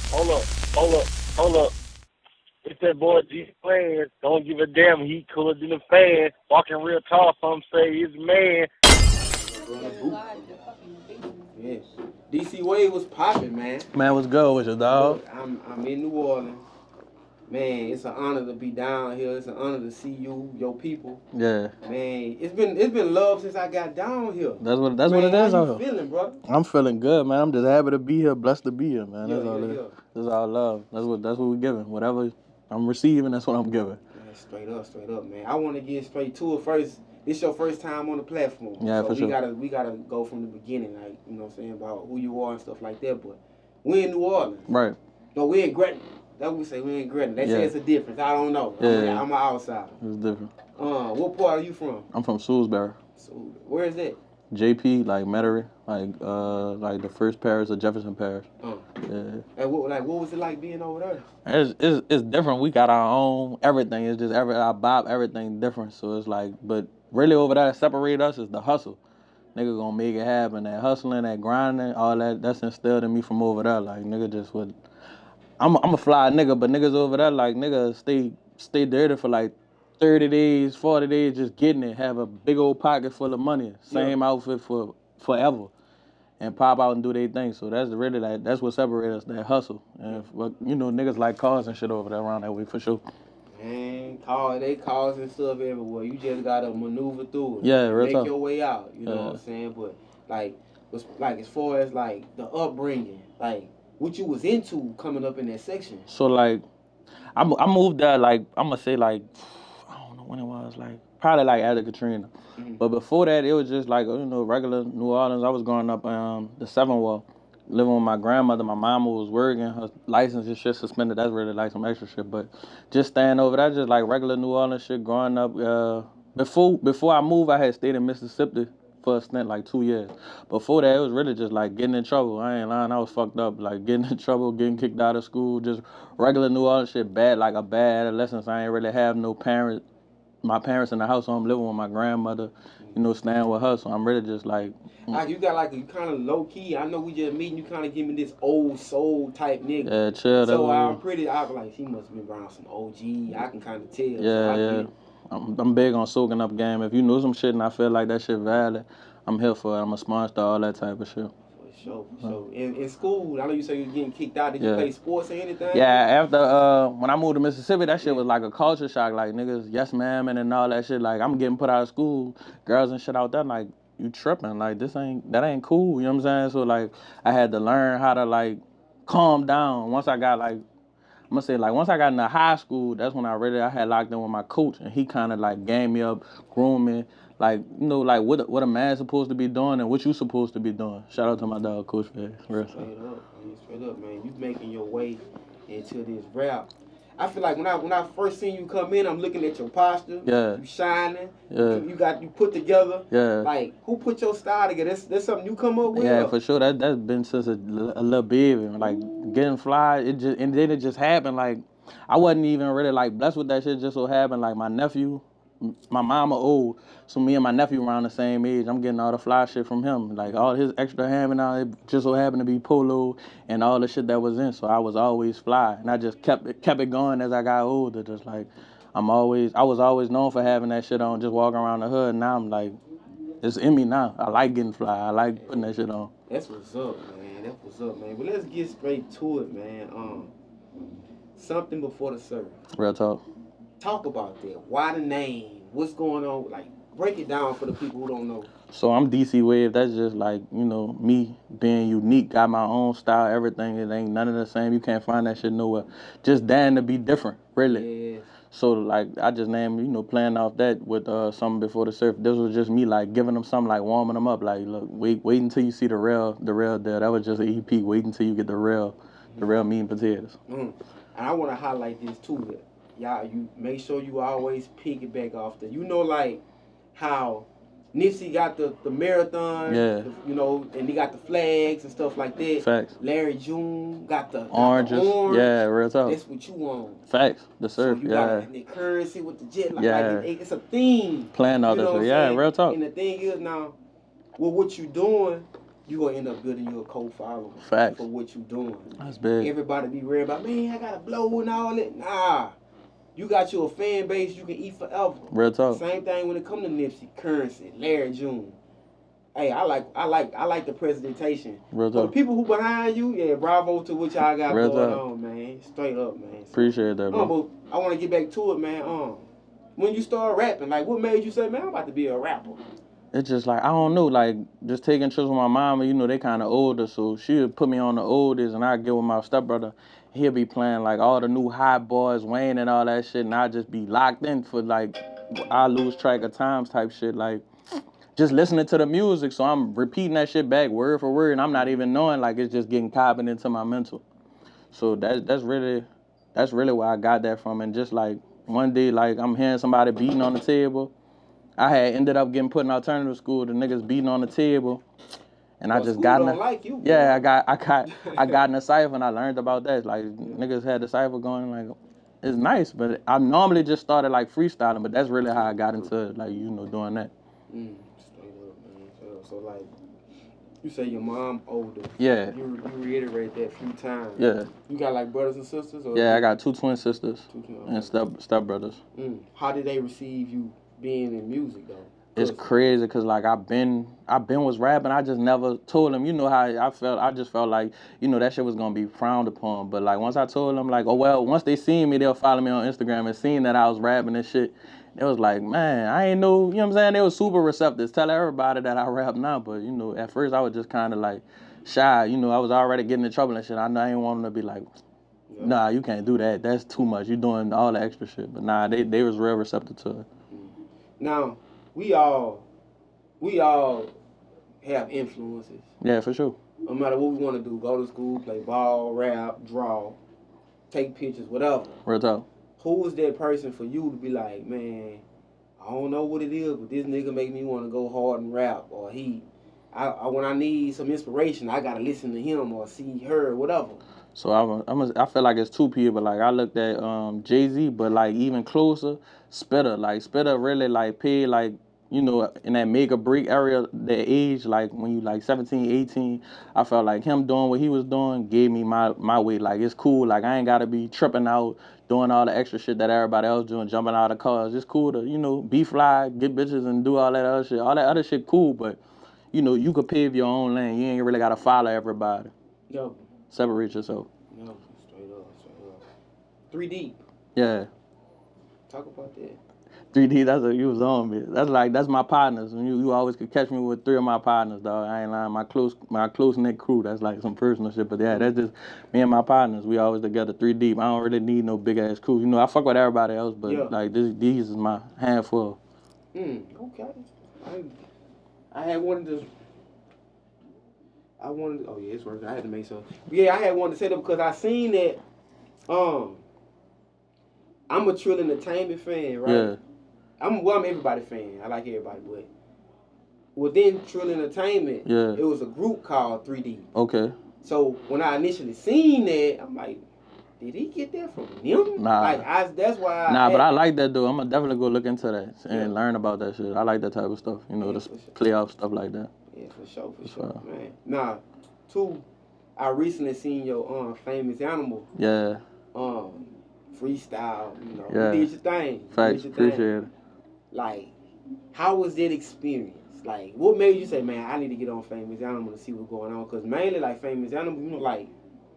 Hold up, hold up, hold up. It's that boy G Plans. Don't give a damn. He cooler than a fan. Walking real tall. Some say he's a man. Yes. DC Wade was popping, man. Man, what's good with you, dog? Look, I'm in New Orleans. Man, it's an honor to be down here. It's an honor to see you, your people. Yeah. Man, it's been love since I got down here. That's what Man, it is how out you here. feeling, brother? I'm feeling good, man. I'm just happy to be here, blessed to be here, man. That's all it is. Yeah. That's all love. That's what we're giving. Whatever I'm receiving, that's what I'm giving. Man, straight up, man. I want to get straight to it first. This your first time on the platform. Yeah, so for sure. we gotta go from the beginning, like, you know what I'm saying, about who you are and stuff like that. But we in New Orleans. Right. No, we in Gretna. That's what we say, we in Gretna. They say it's a difference. I don't know. Yeah. I'm an outsider. It's different. What part are you from? I'm from Salisbury. So, where is that? JP, like Metairie, like the first parish of Jefferson Parish. Yeah. And what was it like being over there? It's different. We got our own everything. It's just our Bob, everything different. So it's like, but really over there, separate us is the hustle. Nigga gonna make it happen. That hustling, that grinding, all that's instilled in me from over there. Like nigga just would. I'm a fly nigga, but niggas over there like nigga stay dirty for like 30 days, 40 days, just getting it. Have a big old pocket full of money, same outfit for forever, and pop out and do their thing. So that's really like that's what separates us, that hustle. And you know niggas like cars and shit over there around that way for sure. Man, cars and stuff everywhere. You just gotta maneuver through it. Yeah, real make talk. your way out. You know what I'm saying? But like as far as like the upbringing, like what you was into coming up in that section. So like, I moved there like I'm gonna say like I don't know when it was like probably like after Katrina, but before that it was just like you know regular New Orleans. I was growing up the Seven Wall, living with my grandmother. My mama was working, her license and shit suspended. That's really like some extra shit, but just staying over there, just like regular New Orleans shit. Growing up, before I moved, I had stayed in Mississippi for a stint like 2 years. Before that, it was really just like getting in trouble. I ain't lying, I was fucked up. Like getting in trouble, getting kicked out of school, just regular New Orleans shit. Bad, like a bad adolescence. I ain't really have no parents. My parents in the house, so I'm living with my grandmother. You know, staying with her. So I'm really just like. You got like a kind of low key. I know we just meeting. You kind of give me this old soul type nigga. Yeah, chill. So I was like, she must have been around some OG. I can kind of tell. Yeah, so yeah. I'm big on soaking up game. If you know some shit and I feel like that shit valid, I'm here for it. I'm a sponsor, all that type of shit. For sure. In school, I know you say you were getting kicked out. Did you play sports or anything? Yeah, after when I moved to Mississippi, that shit was like a culture shock. Like niggas, yes ma'am, and all that shit. Like I'm getting put out of school, girls and shit out there. Like you tripping? Like that ain't cool. You know what I'm saying? So like I had to learn how to like calm down. Once I got like. I'm gonna say like once I got into high school, that's when I had locked in with my coach, and he kind of like gamed me up, groomed me, like you know like what a man's supposed to be doing and what you supposed to be doing. Shout out to my dog, Coach Fed. Straight up, man. You making your way into this rap. I feel like when I first seen you come in, I'm looking at your posture. Yeah. You shining. Yeah. You put together. Yeah. Like who put your style together? That's something you come up with. Yeah, for sure. That's been since a little baby. Like getting fly, and then it just happened. Like I wasn't even really like blessed with that shit. Just so happened. Like my nephew, my mama old, so me and my nephew around the same age. I'm getting all the fly shit from him. Like all his extra having out, it just so happened to be polo and all the shit that was in. So I was always fly, and I just kept it going as I got older. Just like I was always known for having that shit on, just walking around the hood. Now I'm like, it's in me now. I like getting fly. I like putting that shit on. That's what's up, man. But let's get straight to it, man. Something before the service. Real talk. Talk about that. Why the name? What's going on? Like, break it down for the people who don't know. So I'm DC Wave. That's just like, you know, me being unique. Got my own style, everything. It ain't none of the same. You can't find that shit nowhere. Just dying to be different, really. Yeah. So, like, I just named, you know, playing off that with something before the surf. This was just me, like, giving them something, like, warming them up. Like, look, wait until you see the real deal. That was just an EP. Wait until you get the real meat and potatoes. And I want to highlight this, too. That y'all, you make sure you always piggyback off the, you know, like, how Nipsey got the marathon, you know, and he got the flags and stuff like that. Facts. Larry June got the oranges. Orange. Yeah, real talk. That's what you want. Facts. The surf, so you got the currency with the jet. Like, it's a theme. Playing all that shit. Yeah, real talk. And the thing is now, with what you doing, you gonna end up building you a co-follower. Facts. For what you doing. That's big. Everybody be worried about, man, I gotta blow and all that. Nah. You got you a fan base you can eat forever. Real talk. Same thing when it come to Nipsey, Currency, Larry June. Hey, I like the presentation. Real For the talk. people who behind you, yeah, bravo to what y'all got Real going talk. on, man. Straight up, man. So, Appreciate that, bro. But I want to get back to it, man. When you start rapping, like, what made you say, man, I'm about to be a rapper? It's just like, I don't know, like, just taking trips with my mama, you know, they kind of older, so she would put me on the oldest, and I'd get with my stepbrother. He'll be playing, like, all the new hot boys, Wayne and all that shit, and I'd just be locked in for, like, I lose track of times type shit, like, just listening to the music, so I'm repeating that shit back word for word, and I'm not even knowing, like, it's just getting copied into my mental. So that's really where I got that from, and just, like, one day, like, I'm hearing somebody beating on the table. I had ended up getting put in alternative school. The niggas beating on the table, and I just got in. Like you, yeah, I got in a cipher, and I learned about that. Like niggas had the cipher going. Like it's nice, but I normally just started like freestyling. But that's really how I got into like doing that. Straight up, man. So like, you say your mom older. Yeah. You reiterate that a few times. Yeah. You got like brothers and sisters? Or yeah, I got 2 twin sisters and step brothers. How did they receive you being in music though? It's crazy because like I've been was rapping. I just never told them. You know how I felt. I just felt like that shit was gonna be frowned upon. But like once I told them like, oh well, once they seen me, they'll follow me on Instagram and seeing that I was rapping and shit. It was like, man, I ain't know. You know what I'm saying? They were super receptive. Tell everybody that I rap now. But at first I was just kind of like shy. I was already getting in trouble and shit. I know I ain't want them to be like, nah, you can't do that. That's too much. You doing all the extra shit. But nah, they was real receptive to it. Now. We all have influences. Yeah, for sure. No matter what we want to do, go to school, play ball, rap, draw, take pictures, whatever. Real talk. Who was that person for you to be like, man, I don't know what it is, but this nigga make me want to go hard and rap, or when I need some inspiration, I gotta listen to him or see her, whatever. So I feel like it's 2 people. Like I looked at Jay-Z, but like even closer, Spitta. Like Spitta really like paid like. In that make or break area, that age, like when you like 17, 18, I felt like him doing what he was doing gave me my way. Like it's cool. Like I ain't gotta be tripping out, doing all the extra shit that everybody else doing, jumping out of cars. It's cool to, be fly, get bitches and do all that other shit. All that other shit cool, but you could pave your own lane. You ain't really gotta follow everybody. Yo. Separate yourself. No, straight up. 3 Deep. Yeah. Talk about that. 3D, that's what you was on me. That's my partners. You always could catch me with 3 of my partners, dog. I ain't lying. My close knit crew. That's like some personal shit, but yeah, that's just me and my partners. We always together 3 deep. I don't really need no big ass crew. I fuck with everybody else, but like these is my handful. Okay. I had wanted to. Oh yeah, it's working. I had to make sure. Yeah, I had wanted to say that because I seen that. I'm a Trill Entertainment fan, right? Yeah. I'm everybody fan. I like everybody, but within Trill Entertainment, it was a group called 3D. Okay. So when I initially seen that, I'm like, did he get that from them? Nah. That's why. But I like that though. I'm gonna definitely go look into that and learn about that shit. I like that type of stuff. The playoff stuff like that. Yeah, for sure, man. Nah, 2, I recently seen your Famous Animal. Yeah. Freestyle. Yeah. You did your thing. Facts. Appreciate it. Like, how was that experience? Like, what made you say, man, I need to get on Famous Animal to see what's going on? Because mainly, like, Famous Animal, like,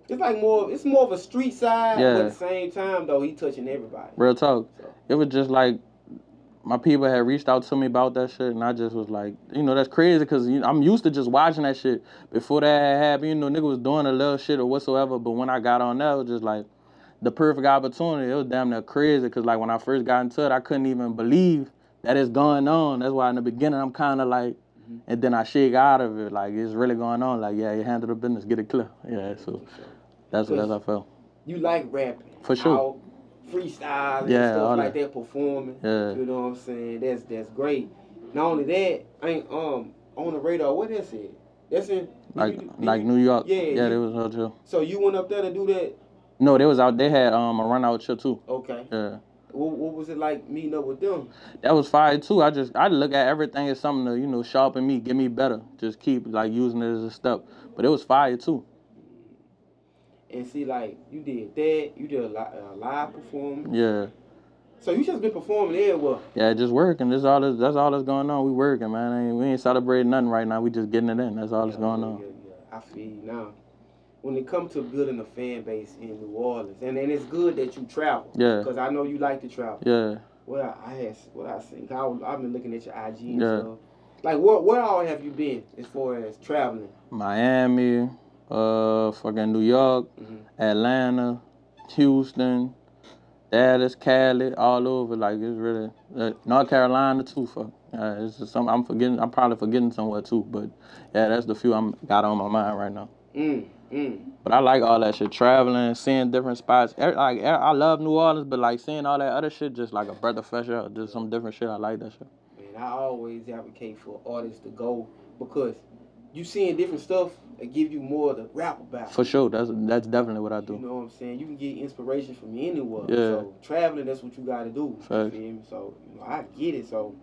it's more of a street side, but at the same time, though, he touching everybody. Real talk. So. It was just like, my people had reached out to me about that shit, and I just was like, that's crazy, because I'm used to just watching that shit. Before that had happened, nigga was doing a little shit or whatsoever, but when I got on that, it was just like, the perfect opportunity. It was damn near crazy, because like when I first got into it, I couldn't even believe that it's going on. That's why in the beginning I'm kind of like, and then I shake out of it, like it's really going on. Like, yeah, you handle the business, get it clear. Yeah, so that's what I felt. You like rapping. For sure. Freestyle and stuff like that, performing. Yeah. You know what I'm saying? That's great. Not only that, I ain't on the radar. What that's it? That's in New York. Yeah, they was hotel. So you went up there to do that? No, they was out. They had a run out chill too. Okay. Yeah. What was it like meeting up with them? That was fire too. I look at everything as something to, sharpen me, get me better. Just keep like using it as a step. But it was fire too. And see, like you did that, you did a live performance. Yeah. So you just been performing everywhere. Yeah, just working. That's all that's going on. We working, man. We ain't celebrating nothing right now. We just getting it in. That's all that's going on. Yeah. I feel you now. When it comes to building a fan base in New Orleans, and it's good that you travel. Yeah. Because I know you like to travel. Yeah. Well, I've been looking at your IG and stuff. Like, where all have you been as far as traveling? Miami, fucking New York, Atlanta, Houston, Dallas, Cali, all over. Like, it's really North Carolina too. It's just something I'm forgetting. I'm probably forgetting somewhere too. But yeah, that's the few I'm got on my mind right now. But I like all that shit, traveling, seeing different spots. I love New Orleans, but like seeing all that other shit, just like a breath of fresh air, just some different shit. I like that shit. Man, I always advocate for artists to go because you seeing different stuff that give you more to rap about. For sure, that's definitely what I do. You know what I'm saying? You can get inspiration from anywhere. Yeah. So traveling, that's what you got to do. Fact. You feel me? So I get it. So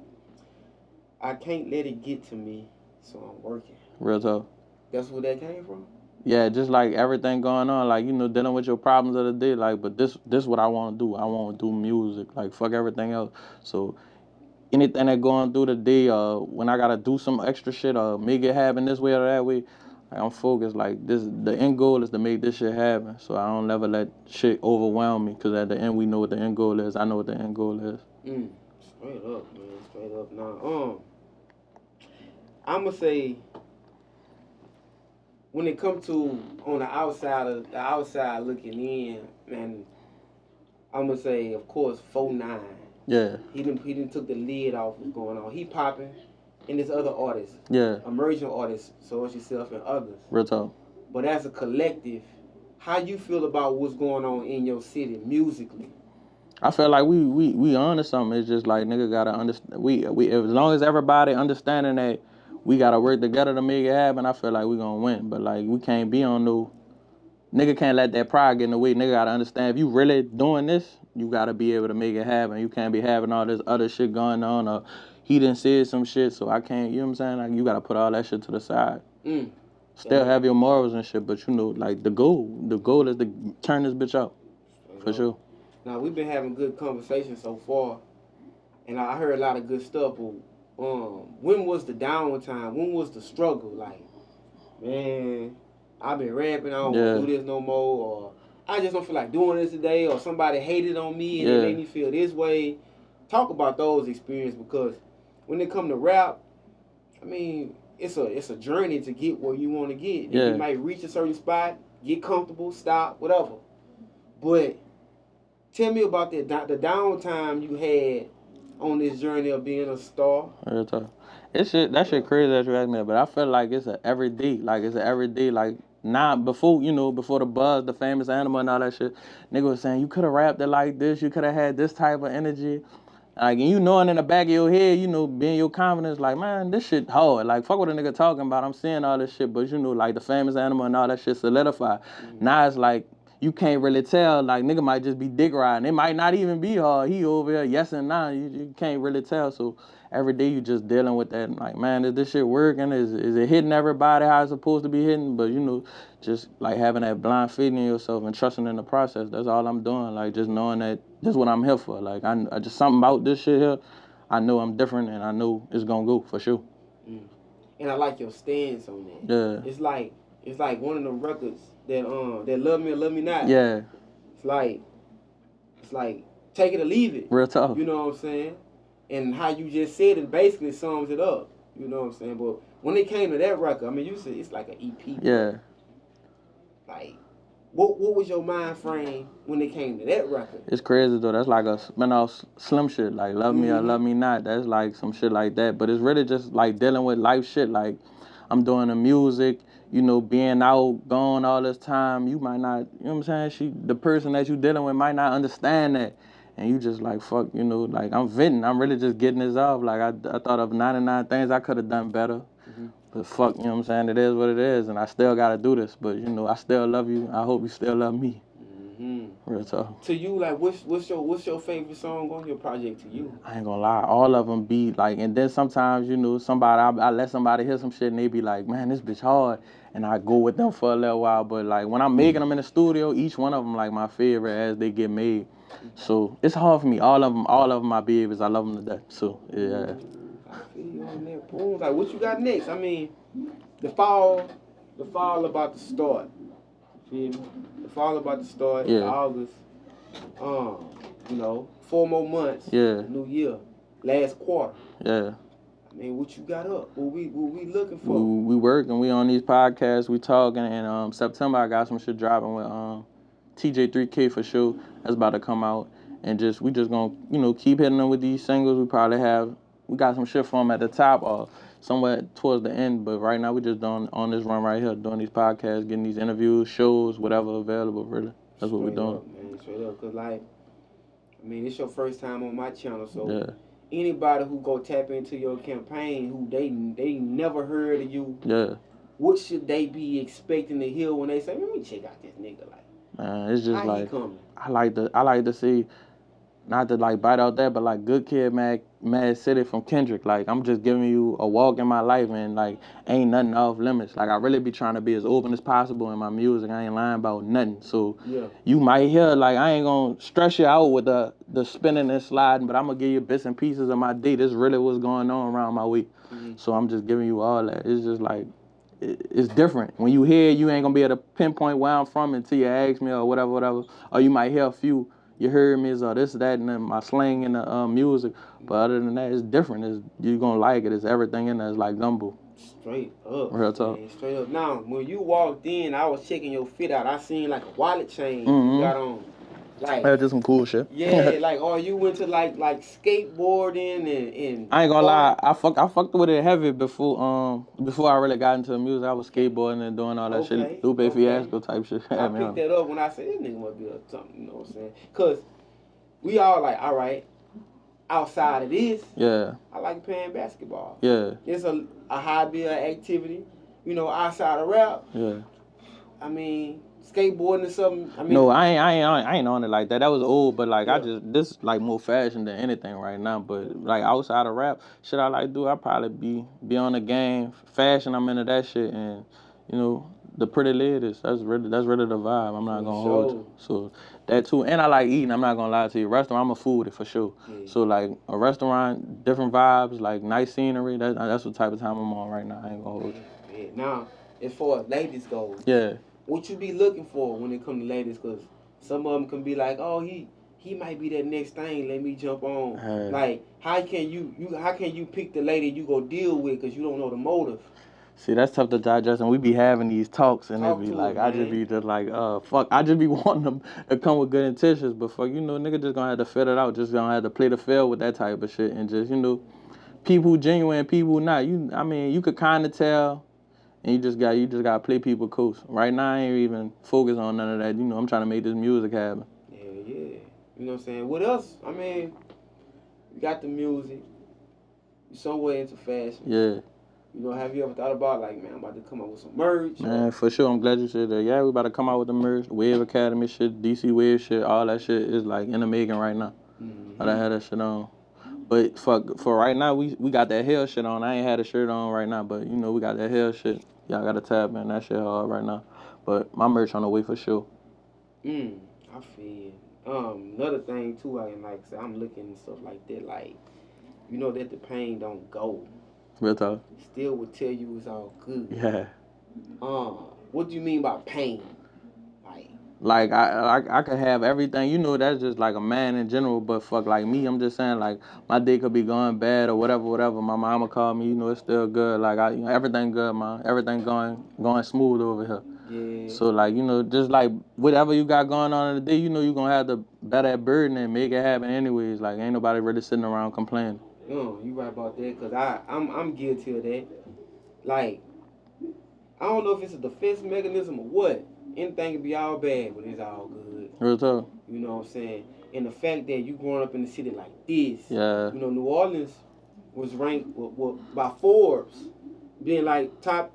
I can't let it get to me. So I'm working. Real talk. That's where that came from. Yeah, just like everything going on, like, dealing with your problems of the day, like, but this what I want to do. I want to do music, like, fuck everything else. So anything that going through the day, when I got to do some extra shit or make it happen this way or that way, like, I'm focused. Like, the end goal is to make this shit happen. So I don't never let shit overwhelm me because at the end, we know what the end goal is. I know what the end goal is. Straight up, man. Straight up. Now, I'm going to say, when it comes to on the outside looking in, man, I'm gonna say, of course, 4ix9ine. Yeah. He didn't took the lid off what's going on. He popping, and there's other artists. Yeah. Emerging artists, so it's yourself and others. Real talk. But as a collective, how you feel about what's going on in your city musically? I feel like we on to something. It's just like nigga gotta understand. We as long as everybody understanding that we gotta work together to make it happen, I feel like we gonna win. But like we can't be on no nigga can't let that pride get in the way. Nigga gotta understand if you really doing this, you gotta be able to make it happen. You can't be having all this other shit going on or he done said some shit, so I can't, you know what I'm saying? Like you gotta put all that shit to the side. Still have your morals and shit, but like the goal is to turn this bitch out. For sure. Now we've been having good conversations so far, and I heard a lot of good stuff. But when was the downtime? When was the struggle? Like, man, I've been rapping. I don't want to do this no more, or I just don't feel like doing this today, or somebody hated on me and it made me feel this way. Talk about those experiences because when it come to rap, I mean, it's a journey to get where you want to get. Yeah. You might reach a certain spot, get comfortable, stop, whatever. But tell me about the downtime you had on this journey of being a star. That shit crazy that you asked me, but I feel like it's an everyday. Like it's an everyday. Like now before the buzz, the famous animal and all that shit, nigga was saying you could have rapped it like this, you could have had this type of energy. Like, and knowing in the back of your head, being your confidence, like, man, this shit hard. Like, fuck what a nigga talking about. I'm seeing all this shit, but like the famous animal and all that shit solidified. Now it's like, you can't really tell. Like, nigga might just be dick riding. It might not even be hard. He over here, yes and nah. You can't really tell. So every day you just dealing with that. Like, man, is this shit working? Is it hitting everybody how it's supposed to be hitting? But, just like having that blind faith in yourself and trusting in the process. That's all I'm doing. Like, just knowing that this is what I'm here for. Like, I just something about this shit here. I know I'm different and I know it's going to go for sure. And I like your stance on that. Yeah. It's like one of the records that Love Me or Love Me Not. Yeah. It's like take it or leave it. Real talk. You know what I'm saying? And how you just said it basically sums it up. You know what I'm saying? But when it came to that record, I mean, you said it's like an EP. Yeah. Like, what was your mind frame when it came to that record? It's crazy though. That's like a spin-off slim shit. Like Love Me or Love Me Not. That's like some shit like that. But it's really just like dealing with life shit. Like I'm doing the music. Being out, gone all this time, you might not, you know what I'm saying? The person that you dealing with might not understand that. And you just like, fuck, like I'm venting. I'm really just getting this off. Like I thought of 99 things I could have done better. But fuck, you know what I'm saying? It is what it is. And I still got to do this. But, I still love you. I hope you still love me. Real talk. To you, like, what's your favorite song on your project to you? I ain't gonna lie, all of them be like, and then sometimes, you know, I let somebody hear some shit and they be like, man, this bitch hard, and I go with them for a little while, but like when I'm making them in the studio, each one of them like my favorite as they get made. So it's hard for me. All of them my babies. I love them to death. So yeah. I feel you on that. Boom. Like, what you got next? I mean, the fall about to start. You feel me? The fall about to start. Yeah. August. You know, 4 more months. Yeah. New year. Last quarter. Yeah. I mean, what you got up? What we looking for? We working. We on these podcasts. We talking. And September I got some shit dropping with TJ3K for sure. That's about to come out. And we just gonna, you know, keep hitting them with these singles. We got some shit for them at the top or somewhere towards the end. But right now we just on this run right here, doing these podcasts, getting these interviews, shows, whatever available. Really, that's what we're doing. Up, man. Straight up, cause like, I mean, it's your first time on my channel, so yeah. Anybody who go tap into your campaign, who they never heard of you, yeah. What should they be expecting to hear when they say, "Let me check out this nigga"? Like, it's just how like he coming? I like to see. Not to like bite out that, but like Good Kid, Mad City from Kendrick. Like I'm just giving you a walk in my life and like ain't nothing off limits. Like I really be trying to be as open as possible in my music. I ain't lying about nothing. So you might hear like I ain't gonna stress you out with the spinning and sliding, but I'm gonna give you bits and pieces of my day. This really what's going on around my week. So I'm just giving you all that. It's just like it's different. When you hear it, you ain't gonna be able to pinpoint where I'm from until you ask me or whatever. Or you might hear a few. You heard me, or this, that, and then my slang in the music. But other than that, it's different. You're going to like it. It's everything in there. It's like gumbo. Straight up. Real talk. Man, straight up. Now, when you walked in, I was checking your fit out. I seen like a wallet chain you got on. Like, yeah, just some cool shit. Yeah, like, or you went to like skateboarding and I ain't gonna lie, I fucked with it heavy before I really got into the music. I was skateboarding and doing all that shit, Lupe Fiasco type shit. I picked that up when I said this nigga must be something, you know what I'm saying? Cause we all like, all right, outside of this, I like playing basketball. Yeah, it's a hobby, an activity, you know, outside of rap. Yeah, I mean, skateboarding or something. I mean, no, I ain't on it like that. That was old, but like this like more fashion than anything right now. But like outside of rap, shit I like to do, I probably be on the game. Fashion, I'm into that shit, and you know the pretty ladies. That's really the vibe. I'm not gonna hold you. So that too, and I like eating. I'm not gonna lie to you. Restaurant, I'm a foodie for sure. Yeah. So like a restaurant, different vibes, like nice scenery. That's what type of time I'm on right now. I ain't gonna hold you. Yeah. Now, as far as ladies go, what you be looking for when it come to ladies? Cause some of them can be like, oh, he might be that next thing. Let me jump on. Like, how can you pick the lady you go deal with? Cause you don't know the motive. See, that's tough to digest, and we be having these talks, and it be like, I just be just like, fuck. I just be wanting them to come with good intentions, but fuck, you know, nigga just gonna have to fit it out. Just gonna have to play the field with that type of shit, and just, you know, people genuine, people not. I mean, you could kind of tell. And you just gotta play people cool. Right now, I ain't even focused on none of that. You know, I'm trying to make this music happen. Yeah. You know what I'm saying? What else? I mean, you got the music. You somewhere into fashion. Yeah. You know, have you ever thought about like, man, I'm about to come out with some merch? Man, for sure. I'm glad you said that. Yeah, we about to come out with the merch. Wave Academy shit, DC Wave shit, all that shit is like in the making right now. I done had that shit on. But for right now, we got that hell shit on. I ain't had a shirt on right now, but you know, we got that hell shit. Y'all got to tap in. That shit hard right now. But my merch on the way for sure. I feel. Another thing too, like I said, I'm looking and stuff like that. Like, you know that the pain don't go. Real talk. Still would tell you it's all good. Yeah. What do you mean by pain? Like I could have everything, you know, that's just like a man in general, but fuck like me, I'm just saying like my day could be going bad or whatever. My mama called me, you know, it's still good. Like everything good, man. Everything going smooth over here. Yeah. So like, you know, just like whatever you got going on in the day, you know, you gonna have to bear that burden and make it happen anyways. Like ain't nobody really sitting around complaining. You right about that, cause I'm guilty of that. Like, I don't know if it's a defense mechanism or what. Anything can be all bad, but it's all good. Real talk. You know what I'm saying? And the fact that you growing up in a city like this, you know, New Orleans was ranked by Forbes being like top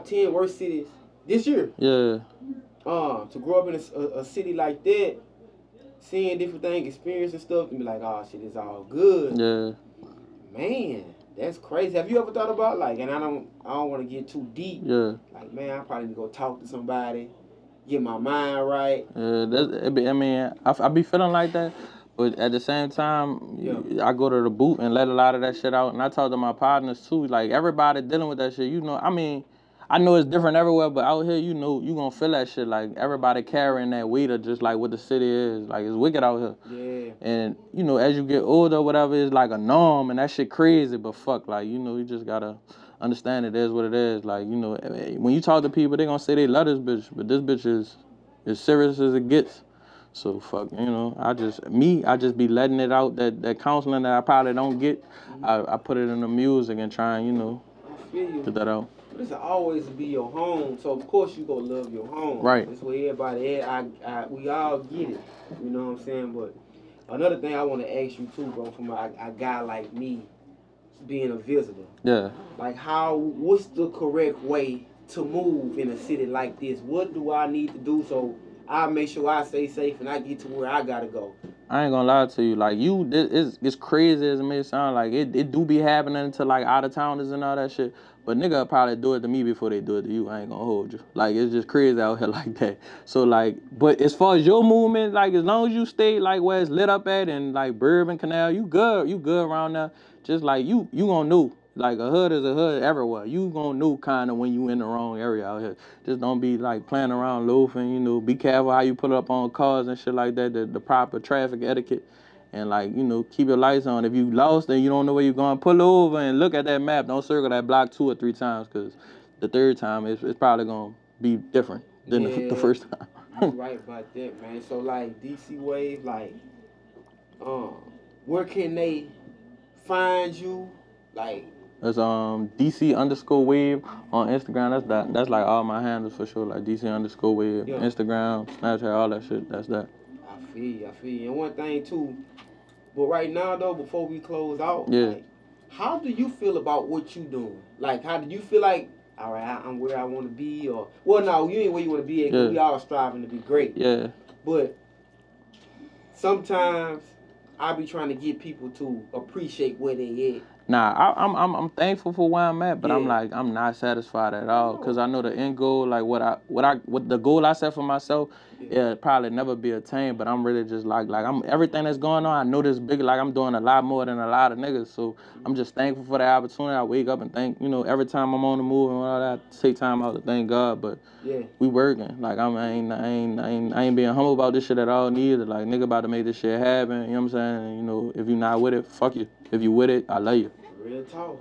10 worst cities this year. Yeah. to grow up in a city like that, seeing different things, experiencing stuff, and be like, oh shit, it's all good. Yeah. Man, that's crazy. Have you ever thought about like, and I don't want to get too deep. Yeah. Like, man, I probably need to go talk to somebody, get my mind right. I be feeling like that, but at the same time, I go to the booth and let a lot of that shit out, and I talk to my partners too. Like everybody dealing with that shit, you know. I mean, I know it's different everywhere, but out here, you know, you gonna feel that shit. Like everybody carrying that weight of just like what the city is. Like it's wicked out here. Yeah. And you know, as you get older, whatever, it's like a norm, and that shit crazy. But fuck, like you know, you just gotta understand it is what it is. Like you know, when you talk to people, they gonna say they love this bitch, but this bitch is as serious as it gets. So fuck, you know, I just be letting it out. That counseling that I probably don't get, I put it in the music and try and you know, get that out. This will always be your home, so of course you gonna love your home. Right. That's where everybody at. We all get it. You know what I'm saying? But another thing I want to ask you too, bro, from a guy like me, being a visitor. Yeah. Like what's the correct way to move in a city like this? What do I need to do so I make sure I stay safe and I get to where I gotta go? I ain't gonna lie to you, like it's crazy as it may sound, like it do be happening to like out of towners and all that shit. But nigga probably do it to me before they do it to you. I ain't gonna hold you. Like it's just crazy out here like that. So like, but as far as your movement, like as long as you stay like where it's lit up at and like Bourbon Canal, you good around there. Just like you gonna know. Like a hood is a hood everywhere. You gonna know kind of when you in the wrong area out here. Just don't be like playing around loafing, you know. Be careful how you put up on cars and shit like that. The proper traffic etiquette. And like, you know, keep your lights on. If you lost and you don't know where you're going, pull over and look at that map. Don't circle that block 2 or 3 times, because the third time it's probably gonna be different than the first time. You're right about that, man. So like DC Wave, like, where can they find you? Like, that's DC_wave on Instagram. That's like all my handles for sure. Like DC_wave, Instagram, Snapchat, all that shit. That's that. I feel you. And one thing too. But right now though, before we close out, like, how do you feel about what you doing? Like, how do you feel like, all right, I'm where I want to be, or well, no, you ain't where you want to be at, because we all striving to be great. Yeah. But sometimes I be trying to get people to appreciate where they at. Nah, I'm thankful for where I'm at, but I'm not satisfied at all, because I know the end goal, like what the goal I set for myself, it'll probably never be attained. But I'm really just like I'm everything that's going on. I know this big, like I'm doing a lot more than a lot of niggas, so I'm just thankful for the opportunity. I wake up and thank, you know, every time I'm on the move and all that, I take time out to thank God. But we working. Like I ain't being humble about this shit at all neither. Like nigga about to make this shit happen. You know what I'm saying? You know, if you not with it, fuck you. If you with it, I love you. Real talk.